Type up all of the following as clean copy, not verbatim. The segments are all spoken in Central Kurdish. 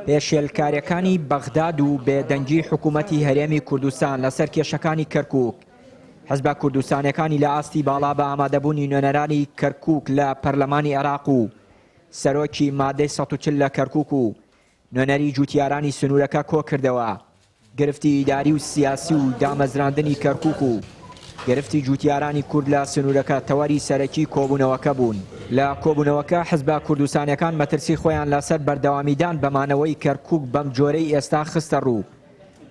پێشێلکاریەکانی بەغداد و بێدەنگی حکوومەتی هەرێمی کوردستان لەسەر کێشەکانی کەرکووک، حزبە کوردستانیەکانی لە ئاستی باڵا بە ئامادەبوونی نوێنەرانی کەرکووک لە پەرلەمانی عێراق و سەرۆکی مادەی 140 لە کەرکووک و نوێنەری جوتیارانی سنوورەکە کۆ کردەوە. گرفتی ئیداری و سیاسی و دامەزراندنی کەرکووک و گرفتی جوتیارانی کورد لە سنوورەکە تەوەری سەرەکی کۆبوونەوەکە بوون. لە کۆبوونەوەکە حزبە کوردستانیەکان مەترسی خۆیان لەسەر بەردەوامیدان بەمانەوەی کەرکووک بەم جۆرەی ئێستا خستە ڕوو.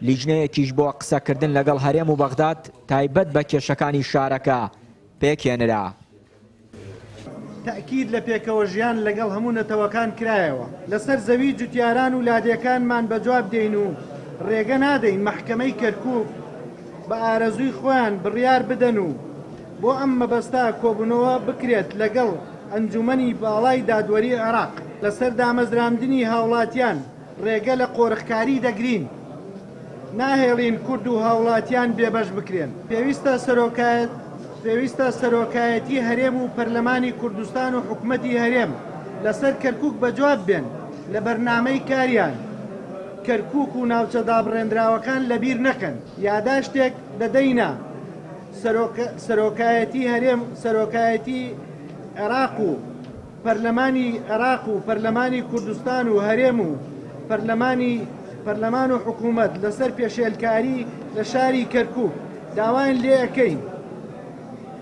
لیژنەیەکیش بۆ قسەکردن لەگەڵ هەرێم و بەغداد تایبەت بە کێشەکانی شارەکە پێکێنرا. تأکید لە پێکەوە ژیان لەگەڵ هەموو نەتەوەکان کرایەوە. لەسەر زەوی جوتیاران و لادێکانمان بەجواب دێین و ڕێگە نادەین مەحکەمەی کەرکووک بە ئارەزووی خۆیان بڕیار بدەن و بۆ ئەم مەبەستا کۆبوونەوە بکرێت لەگەڵ ئەنجومەنی باڵای دادوەری عێراق لەسەر دامەزراندنی هاوڵاتیان ڕێگە لە قۆرخکاری دەگرین. ناهێڵین کورد و هاوڵاتیان بێبەش بکرێن. پێویستە سەرۆکایەتی هەرێم و پەرلەمانی کوردستان و حکوومەتی هەرێم لەسەر کەرکووک بەجواب بێن لە بەرنامەی کاریان. کەرکووک و ناوچە دابڕێنراوەکان لەبیر نەکەن. یاداشتێک دەدەینە سەرۆکایەتی هەرێم، سەرۆکایەتی عێراق و پەرلەمانی عێراق و پەرلەمانی کوردستان و هەرێم و پەرلەمان و حکوومەت لەسەر پێشێلکاری لە شاری کەرکووک داوایان لێ ئەەکەین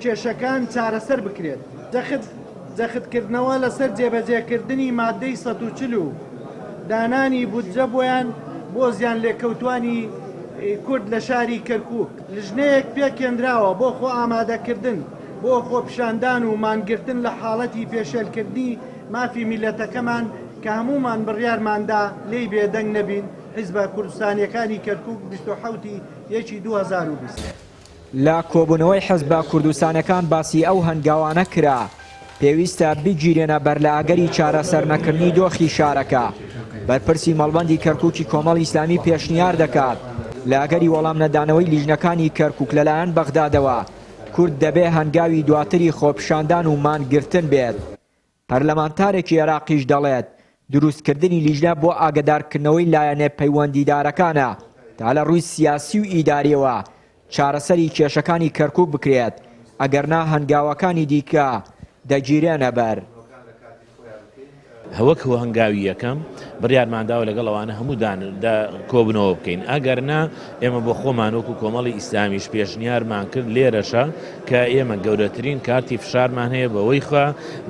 کێشەکان چارەسەر بکرێت. جەختکردنەوە لەسەر جێبەجێکردنی مادەی 140 و دانانی بودجە بۆیان بۆ زیان لێکەوتوانی کورد لە شاری کەرکووک لیژنەیەک پێکێنراوە بۆ خۆ ئامادەکردن بۆ خۆپیشاندان و مانگرتن لە حاڵەتی پێشێلکردنی مافی میلەتەکەمان کە هەمومان بڕیارماندا لێی بێدەنگ نەبین. حیزبە کوردستانیەکانی کەرکووک 27 یەکی 2020 لە کۆبوونەوەی حزبە کوردستانەکان باسی ئەو هەنگاوانە کرا پێویستە بیگیرێنە بەر لە ئاگەری چارەسەر نەکردنی دۆخی شارەکە. بەرپرسی مەڵبەندی کەرکووکی کۆمەڵی ئیسلامی پێشنیار دەکات لە ئاگەری وەڵام نەدانەوەی لیژنەکانی کەرکووک لەلایەن بەغدادەوە کورد دەبێ هەنگاوی دواتری خۆپیشاندان و مانگرتن بێت. پەرلەمانتارێکی عێراقیش دەڵێت دروستکردنی لیژنە بۆ ئاگدارکردنەوەی لایەنێ پەیوەندیدارەکانە تا لە ڕووی سیاسی و ئیداریەوە چارەسەری کێشەکانی کەرکووک بکرێت، ئەگەرنا هەنگاوەکانی دیکە دەگیرێنە بەر. هەوەکەوە هەنگاوی یەکەم بڕیارمانداوە لەگەڵ ئەوانە هەموودان کۆبنەوە بکەین. ئەگەرنا ئێمە بۆ خۆمان وەکو کۆمەڵی ئیسلامیش پێشنیارمان کرد لێرەشە کە ئێمە گەورەترین کارتی فشارمان هەیە بەوەی خوا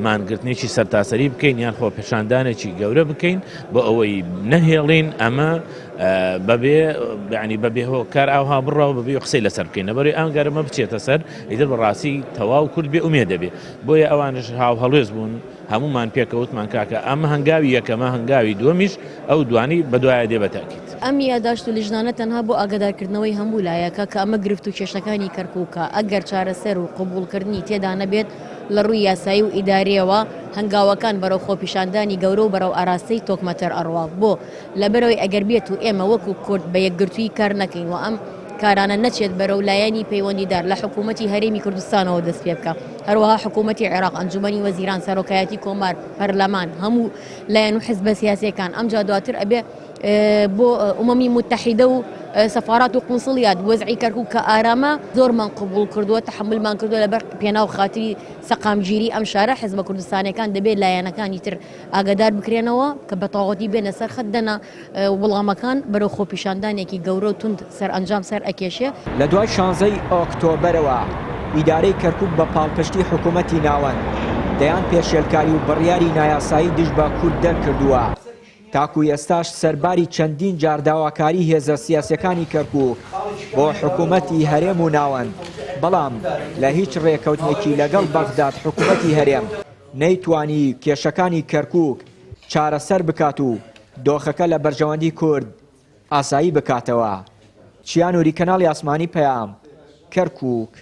مانگرتنێکی سەرتاسەری بکەین یان خۆپیشاندانێکی گەورە بکەین بۆ ئەوەی نەهێڵین ئەمە بەبێ کار ئاوها بڕاو بەبێ قسەی لەسەر بکەین لەبەرەوەی ئەنگەرمە بچێتە سەر ئیتر بەڕاستی تەواو کورد بێ ئومێ دەبێ. بۆیە ئەوانش هاو هەڵوێز بوون هەمومان پێکەوتمان کاکە ئەمە هەنگاوی یەکەمە هەنگاوی دووەمیش ئەو دوانی بەدوایە دێ بە تاکید. ئەم یاداشت و لیژنانە تەنها بۆ ئاگادارکردنەوەی هەموو لایەکە کە ئەمە گرفت و کێشەکانی کەرکووکە ئەگەر چارەسەر و قبولکردنی تێدا نەبێت لە ڕووی یاسایی و ئیداریەوە هەنگاوەکان بەرەو خۆپیشاندانی گەورە و بەرەو ئاراستەی تۆکمەتەر ئەڕوا بۆ لەبەرەوەی ئەگەر بێت و ئێمە وەکو کورد بە یەکگرتووی کار نەکەین و ئەم کارانە نەچێت بەرەو لایەنی پەیوەندیدار لە حکوومەتی هەرێمی کوردستانەوە دەست پێ بکە. هەروەها حکوومەتی عێراق، ئەنجومەنی وەزیران، سەرۆکایەتی کۆمار، پەرلەمان، هەموو لایەن و حیزبە سیاسیەکان ئەمجا دواتر ئەبێ بۆ ئومەمی متحیدە و سەفارات و قونسڵیات وەزعی کەرکووک کە ئارامە زۆرمان قبول کردووە تەحملمان کردووە لەبەر پێناو خاتری سەقامگیری ئەم شارە. حیزبە کوردستانیەکان دەبێت لایەنەکانی تر ئاگادار بکرێنەوە کە بە تەواوەتی بێنە سەر خەت دەنا وەڵامەکان بەرەو خۆپیشاندانێکی گەورە و تند سەر ئەنجام سەر ئەکێشێ. لە دوای 16 ئۆکتۆبەرەوە ئیدارەی کەرکووک بە پاڵپشتی حکوومەتی ناوەند دەیان پێشێلکاری و بڕیاری نایاسایی دژ بە کورد دەرکردووە. تاکو ئێستاش سەرباری چەندین جارداواکاری هێزە سیاسیەکانی کەرکووک بۆ حکوومەتی هەرێم و ناوەند، بەڵام لە هیچ ڕێکەوتنێکی لەگەڵ بەغداد حکوومەتی هەرێم نەیتوانی کێشەکانی کەرکووک چارەسەر بکات و دۆخەکە لە بەرژەوەندی کورد ئاسایی بکاتەوە. چیان نووری کەناڵی ئاسمانی پەیام، کەرکووک.